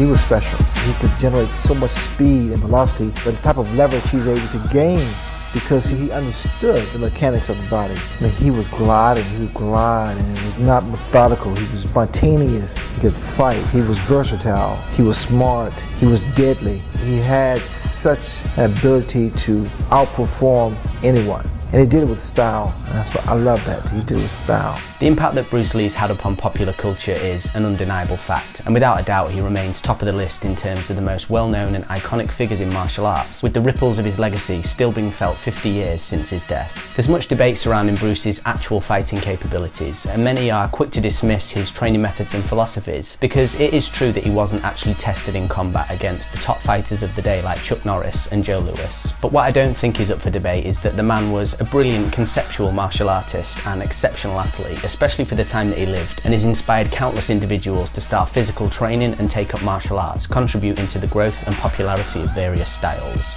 he was special. He could generate so much speed and velocity, the type of leverage he was able to gain because he understood the mechanics of the body. I mean, he was gliding, and it was not methodical. He was spontaneous. He could fight. He was versatile. He was smart. He was deadly. He had such an ability to outperform anyone. And he did it with style, and that's what I love, that he did it with style. The impact that Bruce Lee's had upon popular culture is an undeniable fact, and without a doubt he remains top of the list in terms of the most well-known and iconic figures in martial arts, with the ripples of his legacy still being felt 50 years since his death. There's much debate surrounding Bruce's actual fighting capabilities, and many are quick to dismiss his training methods and philosophies, because it is true that he wasn't actually tested in combat against the top fighters of the day like Chuck Norris and Joe Louis. But what I don't think is up for debate is that the man was a brilliant conceptual martial artist and exceptional athlete, especially for the time that he lived, and has inspired countless individuals to start physical training and take up martial arts, contributing to the growth and popularity of various styles.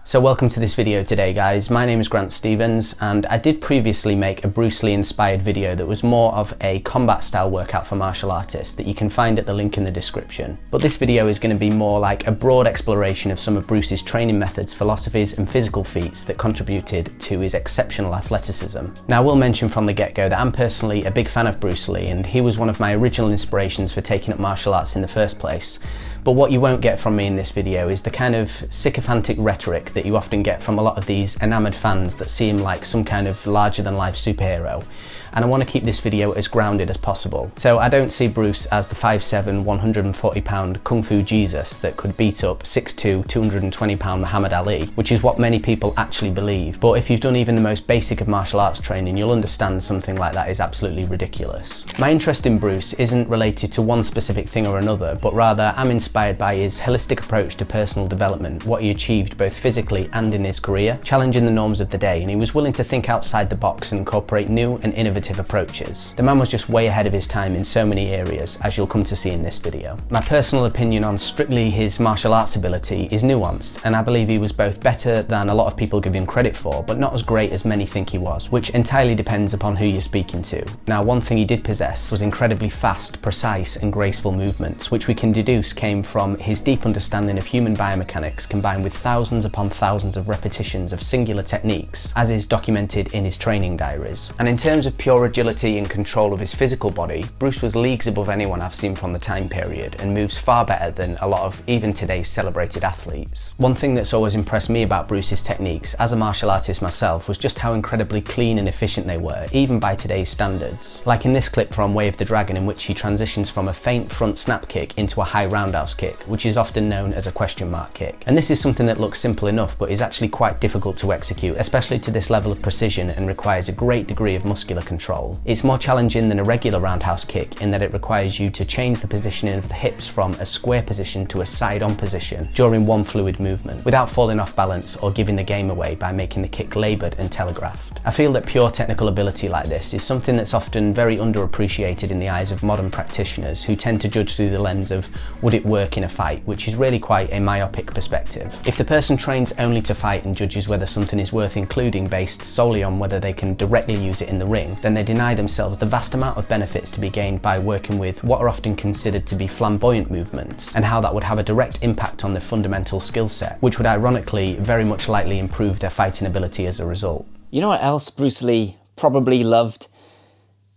So welcome to this video today, guys. My name is Grant Stevens, and I did previously make a Bruce Lee inspired video that was more of a combat style workout for martial artists that you can find at the link in the description. But this video is going to be more like a broad exploration of some of Bruce's training methods, philosophies and physical feats that contributed to his exceptional athleticism. Now I will mention from the get-go that I'm personally a big fan of Bruce Lee, and he was one of my original inspirations for taking up martial arts in the first place. But what you won't get from me in this video is the kind of sycophantic rhetoric that you often get from a lot of these enamoured fans that see him like some kind of larger-than-life superhero. And I want to keep this video as grounded as possible. So I don't see Bruce as the 5'7", 140 pound Kung Fu Jesus that could beat up 6'2", 220 pound Muhammad Ali, which is what many people actually believe. But if you've done even the most basic of martial arts training, you'll understand something like that is absolutely ridiculous. My interest in Bruce isn't related to one specific thing or another, but rather I'm inspired by his holistic approach to personal development, what he achieved both physically and in his career, challenging the norms of the day, and he was willing to think outside the box and incorporate new and innovative approaches. The man was just way ahead of his time in so many areas, as you'll come to see in this video. My personal opinion on strictly his martial arts ability is nuanced, and I believe he was both better than a lot of people give him credit for, but not as great as many think he was, which entirely depends upon who you're speaking to. Now, one thing he did possess was incredibly fast, precise and graceful movements, which we can deduce came from his deep understanding of human biomechanics combined with thousands upon thousands of repetitions of singular techniques, as is documented in his training diaries. And in terms of pure agility and control of his physical body, Bruce was leagues above anyone I've seen from the time period and moves far better than a lot of even today's celebrated athletes. One thing that's always impressed me about Bruce's techniques as a martial artist myself was just how incredibly clean and efficient they were, even by today's standards. Like in this clip from Way of the Dragon, in which he transitions from a feint front snap kick into a high roundhouse kick, which is often known as a question mark kick. And this is something that looks simple enough but is actually quite difficult to execute, especially to this level of precision, and requires a great degree of muscular control. It's more challenging than a regular roundhouse kick in that it requires you to change the positioning of the hips from a square position to a side-on position during one fluid movement, without falling off balance or giving the game away by making the kick laboured and telegraphed. I feel that pure technical ability like this is something that's often very underappreciated in the eyes of modern practitioners who tend to judge through the lens of would it work in a fight, which is really quite a myopic perspective. If the person trains only to fight and judges whether something is worth including based solely on whether they can directly use it in the ring, then they deny themselves the vast amount of benefits to be gained by working with what are often considered to be flamboyant movements, and how that would have a direct impact on their fundamental skill set, which would ironically very much likely improve their fighting ability as a result. You know what else Bruce Lee probably loved?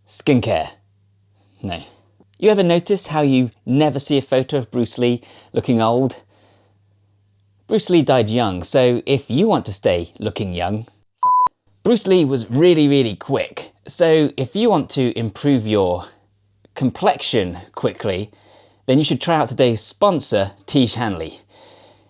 Skincare. No. You ever notice how you never see a photo of Bruce Lee looking old? Bruce Lee died young, so if you want to stay looking young, Bruce Lee was really quick. So if you want to improve your complexion quickly, then you should try out today's sponsor, Tiege Hanley.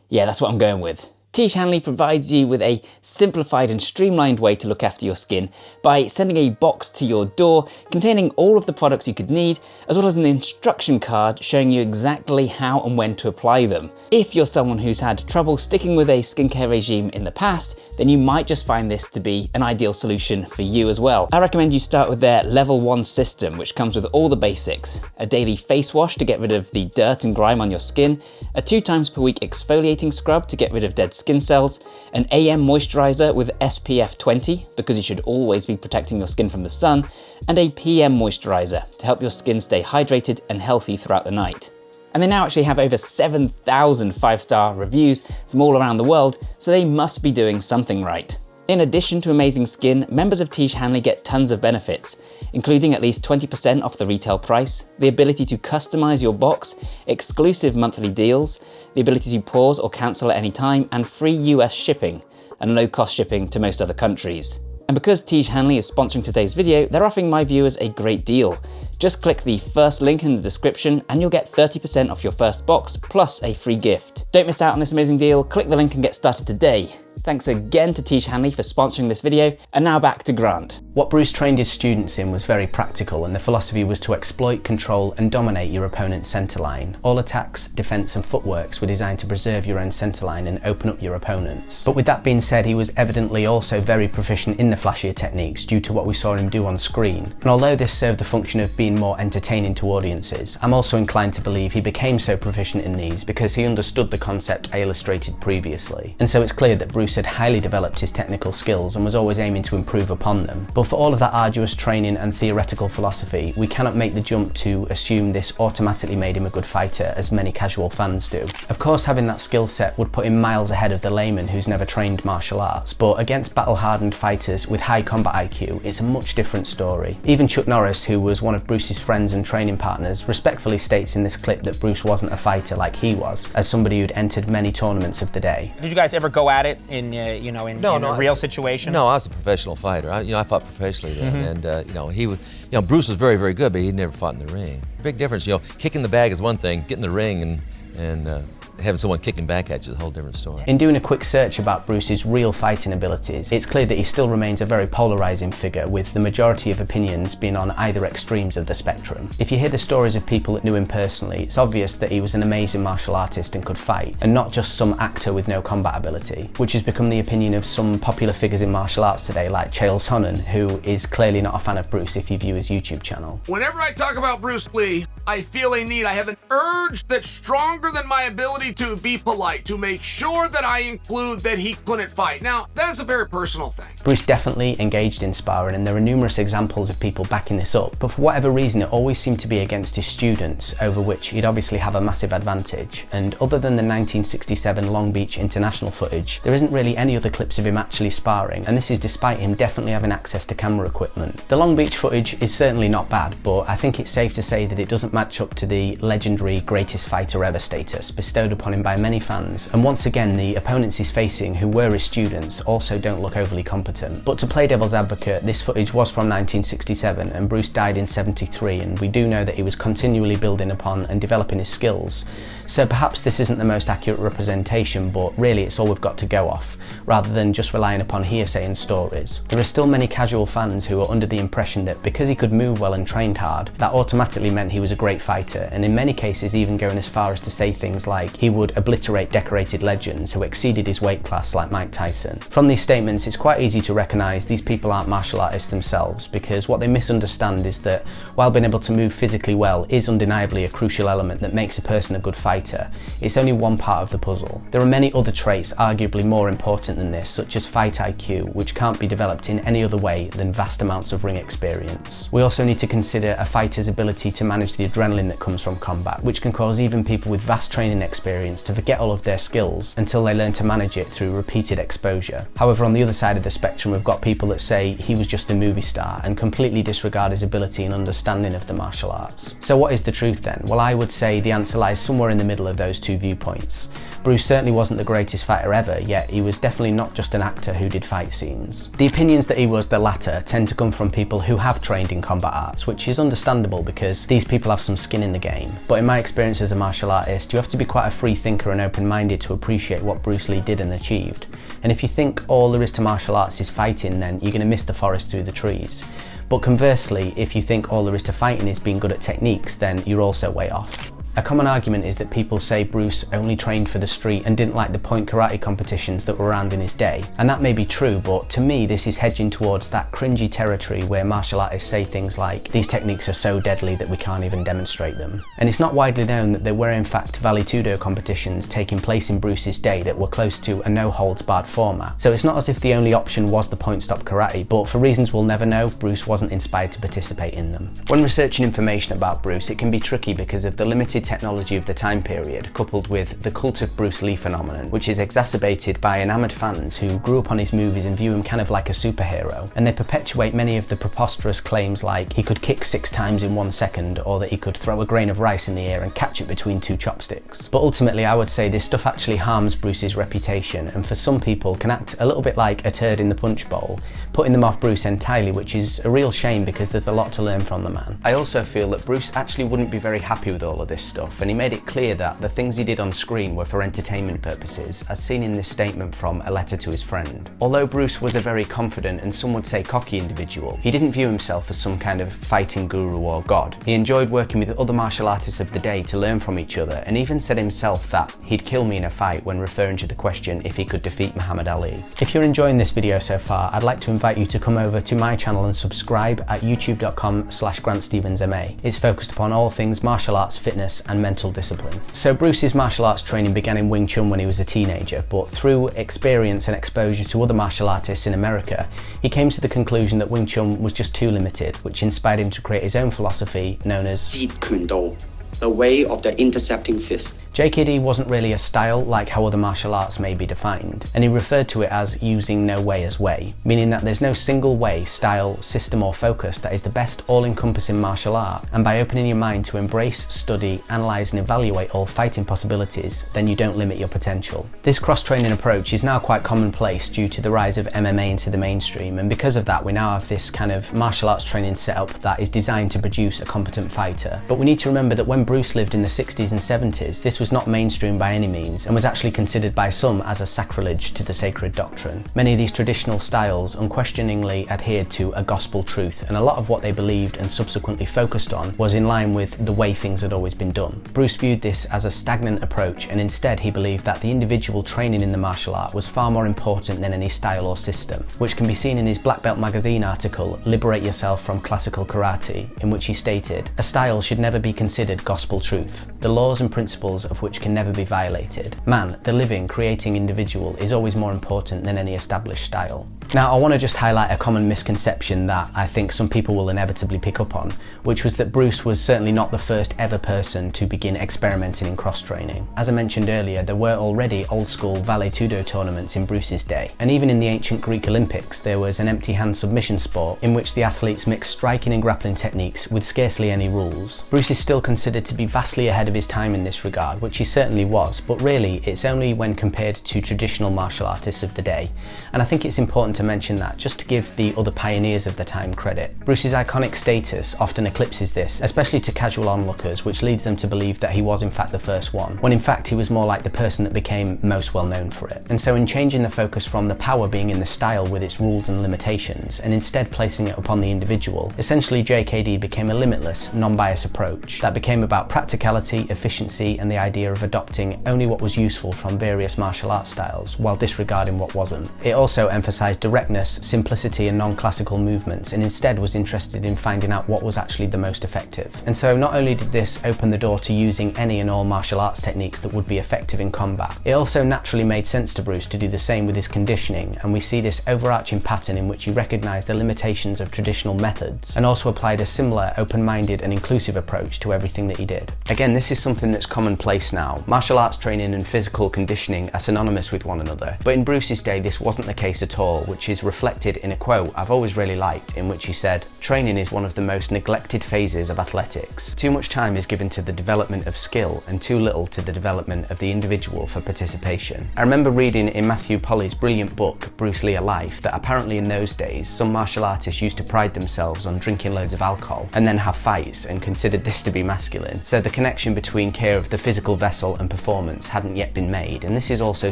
Yeah, that's what I'm going with. Tiege Hanley provides you with a simplified and streamlined way to look after your skin by sending a box to your door containing all of the products you could need, as well as an instruction card showing you exactly how and when to apply them. If you're someone who's had trouble sticking with a skincare regime in the past, then you might just find this to be an ideal solution for you as well. I recommend you start with their Level 1 system, which comes with all the basics: a daily face wash to get rid of the dirt and grime on your skin, a 2 times per week exfoliating scrub to get rid of dead skin cells, an AM moisturizer with SPF 20, because you should always be protecting your skin from the sun, and a PM moisturizer to help your skin stay hydrated and healthy throughout the night. And they now actually have over 7,000 5-star reviews from all around the world, so they must be doing something right. In addition to amazing skin, members of Tiege Hanley get tons of benefits, including at least 20% off the retail price, the ability to customize your box, exclusive monthly deals, the ability to pause or cancel at any time, and free US shipping, and low-cost shipping to most other countries. And because Tiege Hanley is sponsoring today's video, they're offering my viewers a great deal. Just click the first link in the description and you'll get 30% off your first box, plus a free gift. Don't miss out on this amazing deal, click the link and get started today. Thanks again to Tiege Hanley for sponsoring this video, and now back to Grant. What Bruce trained his students in was very practical, and the philosophy was to exploit, control and dominate your opponent's centerline. All attacks, defense and footworks were designed to preserve your own centerline and open up your opponent's. But with that being said, he was evidently also very proficient in the flashier techniques due to what we saw him do on screen. And although this served the function of being more entertaining to audiences, I'm also inclined to believe he became so proficient in these because he understood the concept I illustrated previously. And so it's clear that Bruce had highly developed his technical skills and was always aiming to improve upon them. But for all of that arduous training and theoretical philosophy, we cannot make the jump to assume this automatically made him a good fighter, as many casual fans do. Of course, having that skill set would put him miles ahead of the layman who's never trained martial arts, but against battle-hardened fighters with high combat IQ, it's a much different story. Even Chuck Norris, who was one of Bruce's friends and training partners, respectfully states in this clip that Bruce wasn't a fighter like he was, as somebody who'd entered many tournaments of the day. Did you guys ever go at it in a real situation? No, I was a professional fighter. I fought professionally then, and Bruce was very, very good, but he never fought in the ring. Big difference, kicking the bag is one thing, getting in the ring and having someone kicking back at you is a whole different story. In doing a quick search about Bruce's real fighting abilities, it's clear that he still remains a very polarizing figure, with the majority of opinions being on either extremes of the spectrum. If you hear the stories of people that knew him personally, it's obvious that he was an amazing martial artist and could fight, and not just some actor with no combat ability, which has become the opinion of some popular figures in martial arts today, like Chael Sonnen, who is clearly not a fan of Bruce if you view his YouTube channel. Whenever I talk about Bruce Lee, I feel a need. I have an urge that's stronger than my ability to be polite, to make sure that I include that he couldn't fight. Now, that's a very personal thing. Bruce definitely engaged in sparring, and there are numerous examples of people backing this up, but for whatever reason it always seemed to be against his students, over which he'd obviously have a massive advantage. And other than the 1967 Long Beach International footage, there isn't really any other clips of him actually sparring, and this is despite him definitely having access to camera equipment. The Long Beach footage is certainly not bad, but I think it's safe to say that it doesn't match up to the legendary greatest fighter ever status bestowed upon him by many fans, and once again the opponents he's facing, who were his students, also don't look overly competent. But to play devil's advocate, this footage was from 1967 and Bruce died in 73, and we do know that he was continually building upon and developing his skills, so perhaps this isn't the most accurate representation, but really it's all we've got to go off, rather than just relying upon hearsay and stories. There are still many casual fans who are under the impression that because he could move well and trained hard, that automatically meant he was a great fighter, and in many cases even going as far as to say things like he would obliterate decorated legends who exceeded his weight class like Mike Tyson. From these statements, it's quite easy to recognise these people aren't martial artists themselves, because what they misunderstand is that while being able to move physically well is undeniably a crucial element that makes a person a good fighter, it's only one part of the puzzle. There are many other traits arguably more important than this, such as fight IQ, which can't be developed in any other way than vast amounts of ring experience. We also need to consider a fighter's ability to manage the adrenaline that comes from combat, which can cause even people with vast training experience to forget all of their skills until they learn to manage it through repeated exposure. However, on the other side of the spectrum, we've got people that say he was just a movie star and completely disregard his ability and understanding of the martial arts. So what is the truth then? Well, I would say the answer lies somewhere in the middle of those two viewpoints. Bruce certainly wasn't the greatest fighter ever, yet he was definitely not just an actor who did fight scenes. The opinions that he was the latter tend to come from people who have trained in combat arts, which is understandable because these people have some skin in the game. But in my experience as a martial artist, you have to be quite a free thinker and open-minded to appreciate what Bruce Lee did and achieved. And if you think all there is to martial arts is fighting, then you're going to miss the forest through the trees. But conversely, if you think all there is to fighting is being good at techniques, then you're also way off. A common argument is that people say Bruce only trained for the street and didn't like the point karate competitions that were around in his day. And that may be true, but to me this is hedging towards that cringy territory where martial artists say things like, these techniques are so deadly that we can't even demonstrate them. And it's not widely known that there were in fact Vale Tudo competitions taking place in Bruce's day that were close to a no-holds-barred format. So it's not as if the only option was the point-stop karate, but for reasons we'll never know, Bruce wasn't inspired to participate in them. When researching information about Bruce, it can be tricky because of the limited technology of the time period, coupled with the cult of Bruce Lee phenomenon, which is exacerbated by enamoured fans who grew up on his movies and view him kind of like a superhero, and they perpetuate many of the preposterous claims like he could kick 6 times in 1 second, or that he could throw a grain of rice in the air and catch it between 2 chopsticks. But ultimately I would say this stuff actually harms Bruce's reputation, and for some people can act a little bit like a turd in the punch bowl, putting them off Bruce entirely, which is a real shame because there's a lot to learn from the man. I also feel that Bruce actually wouldn't be very happy with all of this stuff, and he made it clear that the things he did on screen were for entertainment purposes, as seen in this statement from A Letter to His Friend. Although Bruce was a very confident and some would say cocky individual, he didn't view himself as some kind of fighting guru or god. He enjoyed working with other martial artists of the day to learn from each other, and even said himself that he'd kill me in a fight when referring to the question if he could defeat Muhammad Ali. If you're enjoying this video so far, I'd like to invite you to come over to my channel and subscribe at youtube.com/GrantStevensMA. It's focused upon all things martial arts, fitness and mental discipline. So Bruce's martial arts training began in Wing Chun when he was a teenager, but through experience and exposure to other martial artists in America, he came to the conclusion that Wing Chun was just too limited, which inspired him to create his own philosophy known as Jeet Kune Do, the way of the intercepting fist. JKD wasn't really a style like how other martial arts may be defined, and he referred to it as using no way as way, meaning that there's no single way, style, system or focus that is the best all-encompassing martial art, and by opening your mind to embrace, study, analyse and evaluate all fighting possibilities, then you don't limit your potential. This cross-training approach is now quite commonplace due to the rise of MMA into the mainstream, and because of that we now have this kind of martial arts training setup that is designed to produce a competent fighter. But we need to remember that when Bruce lived in the 60s and 70s, this was not mainstream by any means, and was actually considered by some as a sacrilege to the sacred doctrine. Many of these traditional styles unquestioningly adhered to a gospel truth, and a lot of what they believed and subsequently focused on was in line with the way things had always been done. Bruce viewed this as a stagnant approach, and instead he believed that the individual training in the martial art was far more important than any style or system, which can be seen in his Black Belt magazine article Liberate Yourself from Classical Karate, in which he stated, "A style should never be considered gospel truth, the laws and principles of which can never be violated. Man, the living, creating individual, is always more important than any established style." Now, I want to just highlight a common misconception that I think some people will inevitably pick up on, which was that Bruce was certainly not the first ever person to begin experimenting in cross-training. As I mentioned earlier, there were already old-school Vale Tudo tournaments in Bruce's day, and even in the ancient Greek Olympics, there was an empty-hand submission sport in which the athletes mixed striking and grappling techniques with scarcely any rules. Bruce is still considered to be vastly ahead of his time in this regard, which he certainly was, but really, it's only when compared to traditional martial artists of the day, and I think it's important to mention that just to give the other pioneers of the time credit. Bruce's iconic status often eclipses this, especially to casual onlookers, which leads them to believe that he was in fact the first one, when in fact he was more like the person that became most well known for it. And so in changing the focus from the power being in the style with its rules and limitations, and instead placing it upon the individual, essentially JKD became a limitless, non-biased approach that became about practicality, efficiency, and the idea of adopting only what was useful from various martial arts styles, while disregarding what wasn't. It also emphasised directness, simplicity and non-classical movements, and instead was interested in finding out what was actually the most effective. And so not only did this open the door to using any and all martial arts techniques that would be effective in combat, it also naturally made sense to Bruce to do the same with his conditioning, and we see this overarching pattern in which he recognised the limitations of traditional methods, and also applied a similar open-minded and inclusive approach to everything that he did. Again, this is something that's commonplace now. Martial arts training and physical conditioning are synonymous with one another, but in Bruce's day this wasn't the case at all, which is reflected in a quote I've always really liked, in which he said, "Training is one of the most neglected phases of athletics. Too much time is given to the development of skill and too little to the development of the individual for participation." I remember reading in Matthew Polly's brilliant book, Bruce Lee: A Life, that apparently in those days some martial artists used to pride themselves on drinking loads of alcohol and then have fights and considered this to be masculine. So the connection between care of the physical vessel and performance hadn't yet been made, and this is also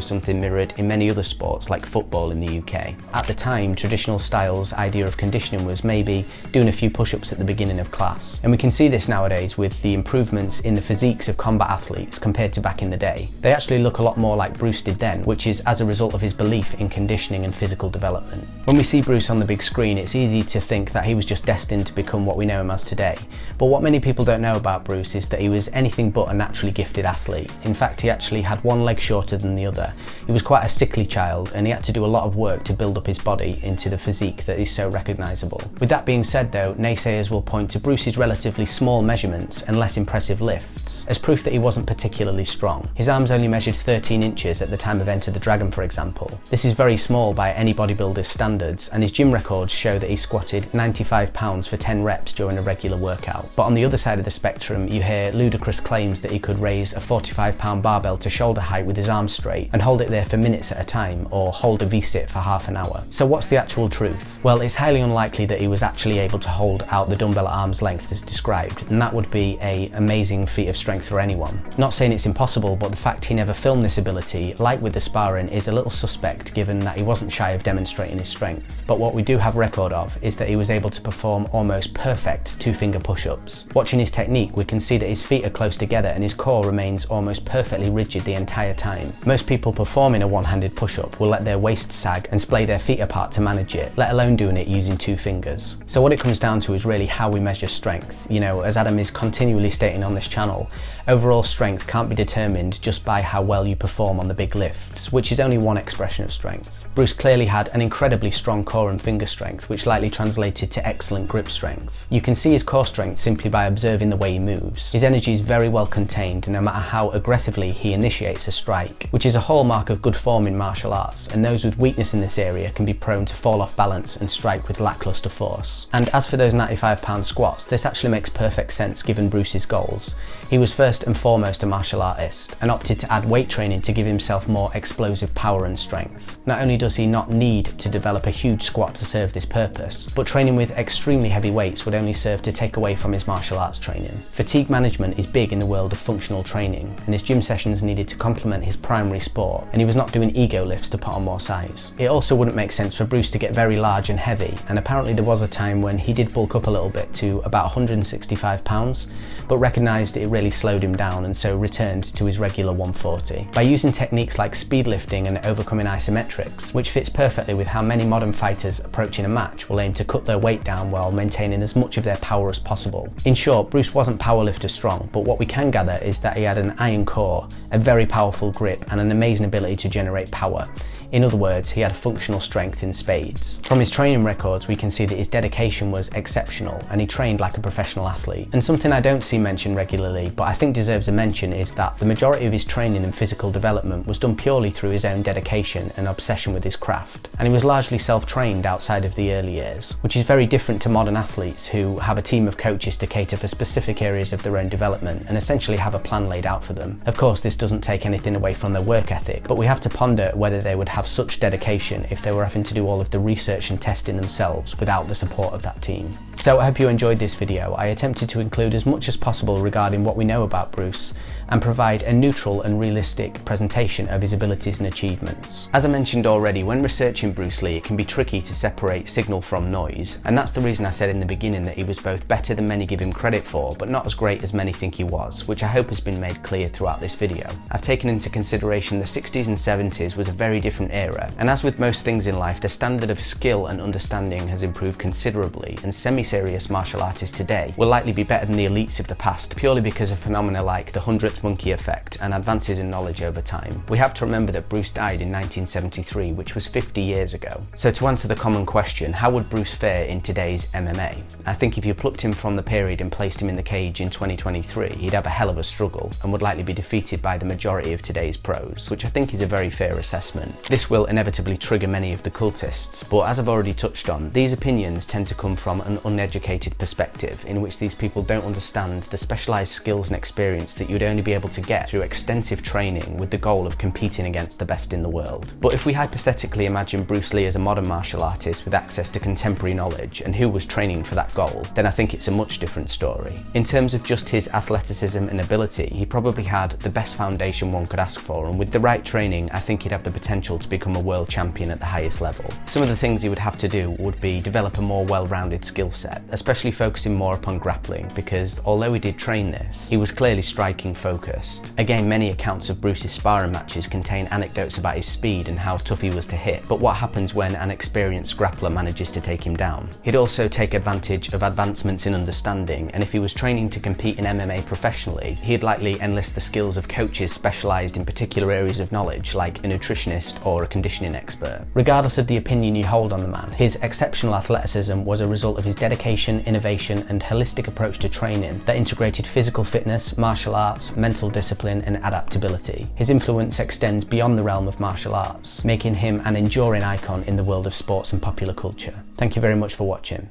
something mirrored in many other sports like football in the UK. at the time, traditional styles' idea of conditioning was maybe doing a few push-ups at the beginning of class. And we can see this nowadays with the improvements in the physiques of combat athletes compared to back in the day. They actually look a lot more like Bruce did then, which is as a result of his belief in conditioning and physical development. When we see Bruce on the big screen, it's easy to think that he was just destined to become what we know him as today. But what many people don't know about Bruce is that he was anything but a naturally gifted athlete. In fact, he actually had one leg shorter than the other. He was quite a sickly child, and he had to do a lot of work to build up his body into the physique that is so recognisable. With that being said though, naysayers will point to Bruce's relatively small measurements and less impressive lifts as proof that he wasn't particularly strong. His arms only measured 13 inches at the time of Enter the Dragon, for example. This is very small by any bodybuilder's standards, and his gym records show that he squatted 95 pounds for 10 reps during a regular workout. But on the other side of the spectrum, you hear ludicrous claims that he could raise a 45-pound barbell to shoulder height with his arms straight and hold it there for minutes at a time, or hold a V-sit for half an hour. So what's the actual truth? Well, it's highly unlikely that he was actually able to hold out the dumbbell at arm's length as described, and that would be an amazing feat of strength for anyone. Not saying it's impossible, but the fact he never filmed this ability, like with the sparring, is a little suspect given that he wasn't shy of demonstrating his strength. But what we do have record of is that he was able to perform almost perfect two-finger push-ups. Watching his technique, we can see that his feet are close together and his core remains almost perfectly rigid the entire time. Most people performing a one-handed push-up will let their waist sag and splay their feet apart to manage it, let alone doing it using two fingers. So what it comes down to is really how we measure strength. You know, as Adam is continually stating on this channel, overall strength can't be determined just by how well you perform on the big lifts, which is only one expression of strength. Bruce clearly had an incredibly strong core and finger strength, which likely translated to excellent grip strength. You can see his core strength simply by observing the way he moves. His energy is very well contained no matter how aggressively he initiates a strike, which is a hallmark of good form in martial arts, and those with weakness in this area can be prone to fall off balance and strike with lackluster force. And as for those 95-pound squats, this actually makes perfect sense given Bruce's goals. He was first and foremost a martial artist, and opted to add weight training to give himself more explosive power and strength. Not only does he not need to develop a huge squat to serve this purpose, but training with extremely heavy weights would only serve to take away from his martial arts training. Fatigue management is big in the world of functional training, and his gym sessions needed to complement his primary sport, and he was not doing ego lifts to put on more size. It also wouldn't make sense for Bruce to get very large and heavy, and apparently there was a time when he did bulk up a little bit to about 165 pounds, but recognised it really slowed him down and so returned to his regular 140. By using techniques like speed lifting and overcoming isometrics, which fits perfectly with how many modern fighters approaching a match will aim to cut their weight down while maintaining as much of their power as possible. In short, Bruce wasn't powerlifter strong, but what we can gather is that he had an iron core, a very powerful grip, and an amazing ability to generate power. In other words, he had functional strength in spades. From his training records, we can see that his dedication was exceptional and he trained like a professional athlete. And something I don't see mentioned regularly, but I think deserves a mention, is that the majority of his training and physical development was done purely through his own dedication and obsession with his craft. And he was largely self-trained outside of the early years, which is very different to modern athletes who have a team of coaches to cater for specific areas of their own development and essentially have a plan laid out for them. Of course, this doesn't take anything away from their work ethic, but we have to ponder whether they would have such dedication if they were having to do all of the research and testing themselves without the support of that team. So I hope you enjoyed this video. I attempted to include as much as possible regarding what we know about Bruce and provide a neutral and realistic presentation of his abilities and achievements. As I mentioned already, when researching Bruce Lee, it can be tricky to separate signal from noise, and that's the reason I said in the beginning that he was both better than many give him credit for, but not as great as many think he was, which I hope has been made clear throughout this video. I've taken into consideration the 60s and 70s was a very different era, and as with most things in life, the standard of skill and understanding has improved considerably, and semi-serious martial artists today will likely be better than the elites of the past, purely because of phenomena like the 100th monkey effect and advances in knowledge over time. We have to remember that Bruce died in 1973, which was 50 years ago. So to answer the common question, how would Bruce fare in today's MMA? I think if you plucked him from the period and placed him in the cage in 2023, he'd have a hell of a struggle and would likely be defeated by the majority of today's pros, which I think is a very fair assessment. This will inevitably trigger many of the cultists, but as I've already touched on, these opinions tend to come from an uneducated perspective in which these people don't understand the specialised skills and experience that you'd only be be able to get through extensive training with the goal of competing against the best in the world. But if we hypothetically imagine Bruce Lee as a modern martial artist with access to contemporary knowledge and who was training for that goal, then I think it's a much different story. In terms of just his athleticism and ability, he probably had the best foundation one could ask for, and with the right training, I think he'd have the potential to become a world champion at the highest level. Some of the things he would have to do would be develop a more well-rounded skill set, especially focusing more upon grappling, because although he did train this, he was clearly striking focused. Again, many accounts of Bruce's sparring matches contain anecdotes about his speed and how tough he was to hit, but what happens when an experienced grappler manages to take him down? He'd also take advantage of advancements in understanding, and if he was training to compete in MMA professionally, he'd likely enlist the skills of coaches specialised in particular areas of knowledge, like a nutritionist or a conditioning expert. Regardless of the opinion you hold on the man, his exceptional athleticism was a result of his dedication, innovation, and holistic approach to training that integrated physical fitness, martial arts, mental discipline, and adaptability. His influence extends beyond the realm of martial arts, making him an enduring icon in the world of sports and popular culture. Thank you very much for watching.